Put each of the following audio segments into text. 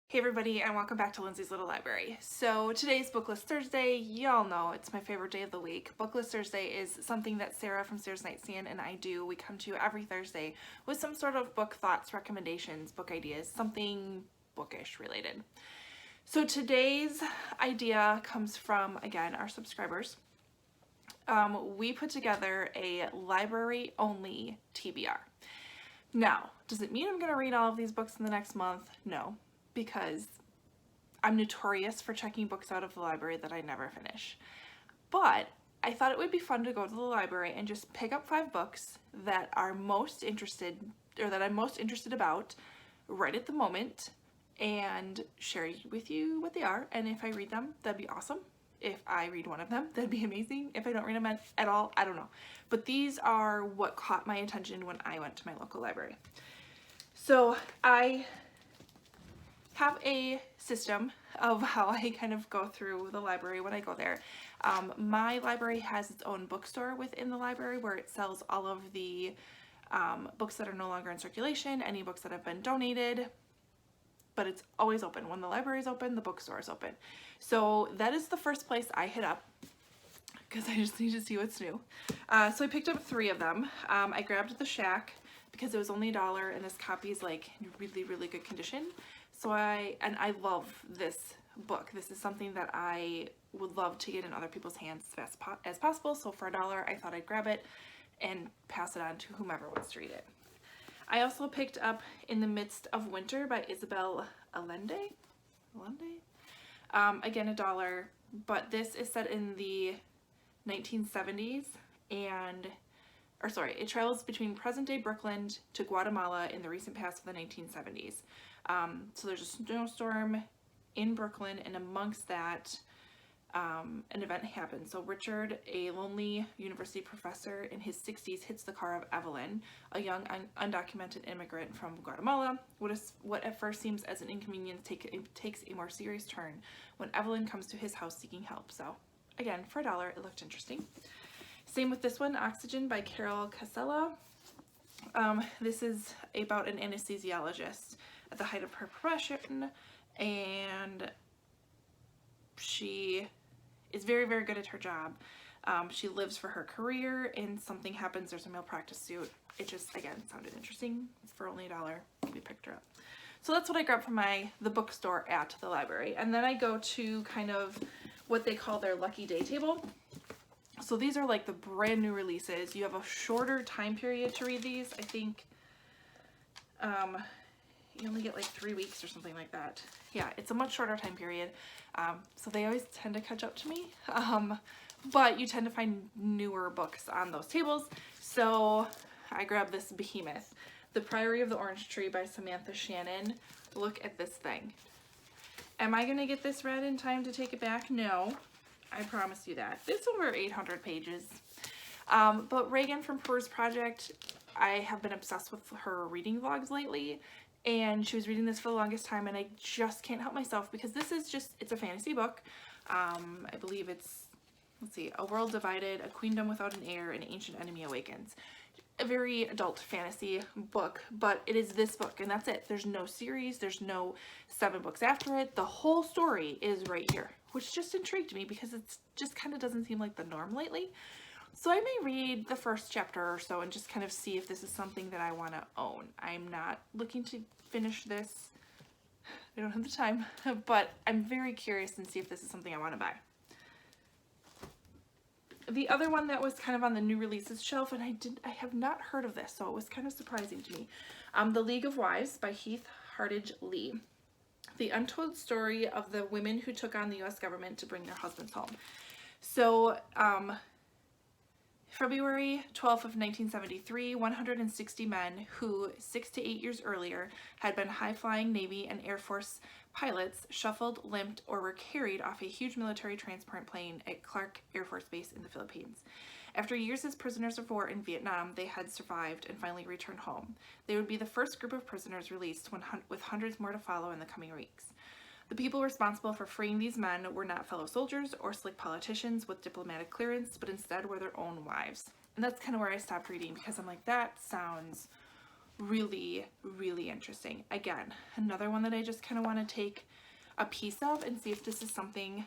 Hey everybody, and welcome back to Lindsey's Little Library. So today's BookList Thursday. Y'all know it's my favorite day of the week. BookList Thursday is something that Sarah from Sarah's Nightstand and I do. We come to you every Thursday with some sort of book thoughts, recommendations, book ideas, something bookish related. So today's idea comes from, again, our subscribers. We put together a library-only TBR. Now, does it mean I'm going to read all of these books in the next month? No. Because I'm notorious for checking books out of the library that I never finish. But I thought it would be fun to go to the library and just pick up 5 books that are most interested, or that I'm most interested about right at the moment, and share with you what they are. And if I read them, that'd be awesome. If I read one of them, that'd be amazing. If I don't read them at all, I don't know. But these are what caught my attention when I went to my local library. So I have a system of how I kind of go through the library when I go there. My library has its own bookstore within the library where it sells all of the books that are no longer in circulation, any books that have been donated, but it's always open. When the library is open, the bookstore is open. So that is the first place I hit up because I just need to see what's new. So I picked up 3 of them. I grabbed The Shack because it was only $1 and this copy is like in really, really good condition. So I love this book. This is something that I would love to get in other people's hands as fast as possible. So for $1, I thought I'd grab it and pass it on to whomever wants to read it. I also picked up In the Midst of Winter by Isabel Allende. Again, $1, but this is set in the 1970s it travels between present-day Brooklyn to Guatemala in the recent past of the 1970s. So there's a snowstorm in Brooklyn, and amongst that, an event happens. So Richard, a lonely university professor in his 60s, hits the car of Evelyn, a young undocumented immigrant from Guatemala. What at first seems as an inconvenience takes a more serious turn when Evelyn comes to his house seeking help. So again, for $1, it looked interesting. Same with this one, Oxygen by Carol Casella. This is about an anesthesiologist at the height of her profession, and she is very, very good at her job. She lives for her career, and something happens, there's a malpractice suit. It just, again, sounded interesting. For only $1, we picked her up. So that's what I grabbed from the bookstore at the library. And then I go to kind of what they call their lucky day table. So these are like the brand new releases. You have a shorter time period to read these. I think you only get like 3 weeks or something like that. Yeah, it's a much shorter time period. So they always tend to catch up to me. But you tend to find newer books on those tables. So I grabbed this behemoth, The Priory of the Orange Tree by Samantha Shannon. Look at this thing. Am I going to get this read in time to take it back? No. I promise you that. It's over 800 pages. But Reagan from Purr's Project, I have been obsessed with her reading vlogs lately, and she was reading this for the longest time, and I just can't help myself because this is just, it's a fantasy book. I believe it's, let's see, A World Divided, A Queendom Without an Heir, An Ancient Enemy Awakens. A very adult fantasy book, but it is this book, and that's it. There's no series, there's no 7 books after it. The whole story is right here, which just intrigued me because it's just kind of doesn't seem like the norm lately. So I may read the first chapter or so and just kind of see if this is something that I want to own. I'm not looking to finish this. I don't have the time, but I'm very curious and see if this is something I want to buy. The other one that was kind of on the new releases shelf, and I have not heard of this, so it was kind of surprising to me. The League of Wives by Heath Hardage Lee. The untold story of the women who took on the U.S. government to bring their husbands home. So, February 12th of 1973, 160 men who 6 to 8 years earlier had been high-flying Navy and Air Force pilots shuffled, limped, or were carried off a huge military transport plane at Clark Air Force Base in the Philippines. After years as prisoners of war in Vietnam, they had survived and finally returned home. They would be the first group of prisoners released with hundreds more to follow in the coming weeks. The people responsible for freeing these men were not fellow soldiers or slick politicians with diplomatic clearance, but instead were their own wives. And that's kind of where I stopped reading because I'm like, that sounds really, really interesting. Again, another one that I just kind of want to take a piece of and see if this is something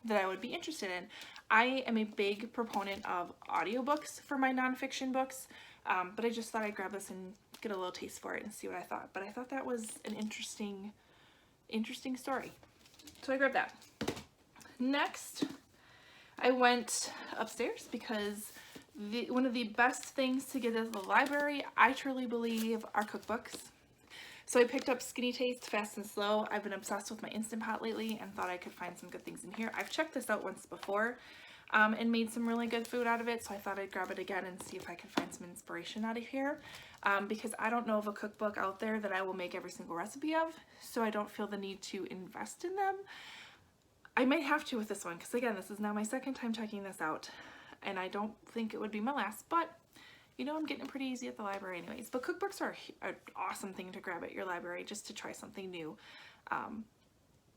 that I would be interested in. I am a big proponent of audiobooks for my nonfiction books, but I just thought I'd grab this and get a little taste for it and see what I thought. But I thought that was an interesting story. So I grabbed that. Next, I went upstairs because one of the best things to get at the library, I truly believe, are cookbooks. So I picked up Skinny Taste Fast and Slow. I've been obsessed with my Instant Pot lately and thought I could find some good things in here. I've checked this out once before and made some really good food out of it, so I thought I'd grab it again and see if I could find some inspiration out of here, because I don't know of a cookbook out there that I will make every single recipe of, so I don't feel the need to invest in them. I might have to with this one, because again, this is now my second time checking this out, and I don't think it would be my last, but you know, I'm getting it pretty easy at the library anyways. But cookbooks are an awesome thing to grab at your library just to try something new,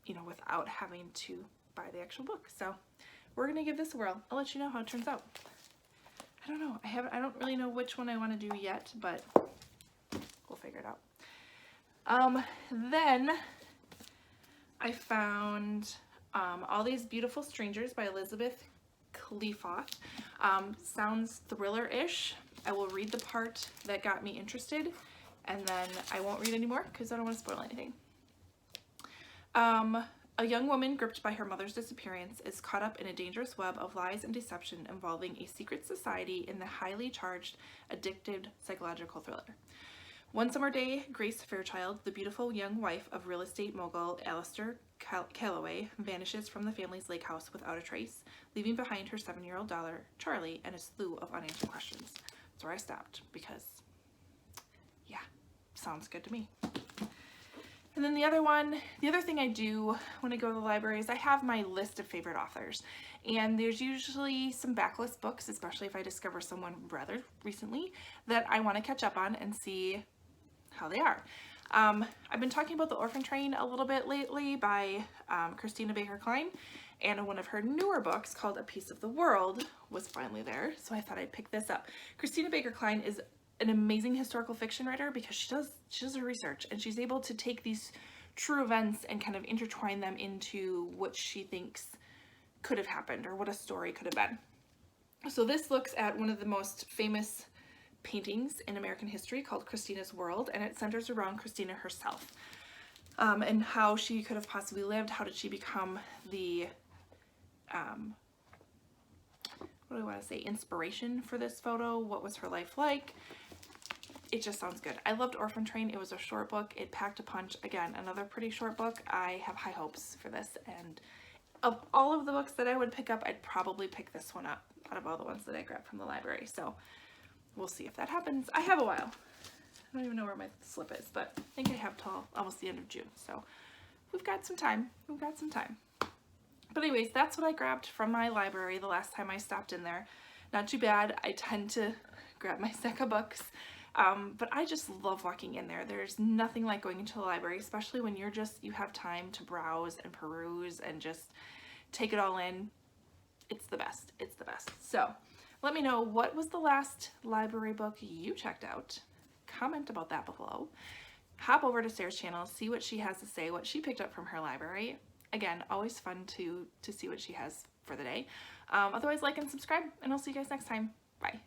you know, without having to buy the actual book. So we're gonna give this a whirl. I'll let you know how it turns out. I don't know. I don't really know which one I want to do yet, but we'll figure it out. Then I found All These Beautiful Strangers by Elizabeth Kleefauth. Sounds thriller-ish. I will read the part that got me interested, and then I won't read anymore because I don't want to spoil anything. A young woman gripped by her mother's disappearance is caught up in a dangerous web of lies and deception involving a secret society in the highly charged, addictive psychological thriller. One summer day, Grace Fairchild, the beautiful young wife of real estate mogul Alistair Calloway, vanishes from the family's lake house without a trace, leaving behind her 7-year-old daughter, Charlie, and a slew of unanswered questions. That's where I stopped because, yeah, sounds good to me. And then the other thing I do when I go to the library is I have my list of favorite authors. And there's usually some backlist books, especially if I discover someone rather recently, that I want to catch up on and see how they are. I've been talking about The Orphan Train a little bit lately by Christina Baker Klein, and one of her newer books called A Piece of the World was finally there, so I thought I'd pick this up. Christina Baker Klein is an amazing historical fiction writer because she does her research, and she's able to take these true events and kind of intertwine them into what she thinks could have happened or what a story could have been. So this looks at one of the most famous paintings in American history called Christina's World, and it centers around Christina herself, and how she could have possibly lived. How did she become the what do I want to say, inspiration for this photo? What was her life like? It just sounds good. I loved Orphan Train. It was a short book. It packed a punch. Again, another pretty short book. I have high hopes for this, and of all of the books that I would pick up, I'd probably pick this one up out of all the ones that I grabbed from the library. So we'll see if that happens. I have a while. I don't even know where my slip is, but I think I have till almost the end of June. So we've got some time. But anyways, that's what I grabbed from my library the last time I stopped in there. Not too bad. I tend to grab my stack of books. But I just love walking in there. There's nothing like going into the library, especially when you have time to browse and peruse and just take it all in. It's the best. It's the best. So let me know, what was the last library book you checked out? Comment about that below. Hop over to Sarah's channel, see what she has to say, what she picked up from her library. Again, always fun to see what she has for the day. Otherwise, like and subscribe, and I'll see you guys next time. Bye.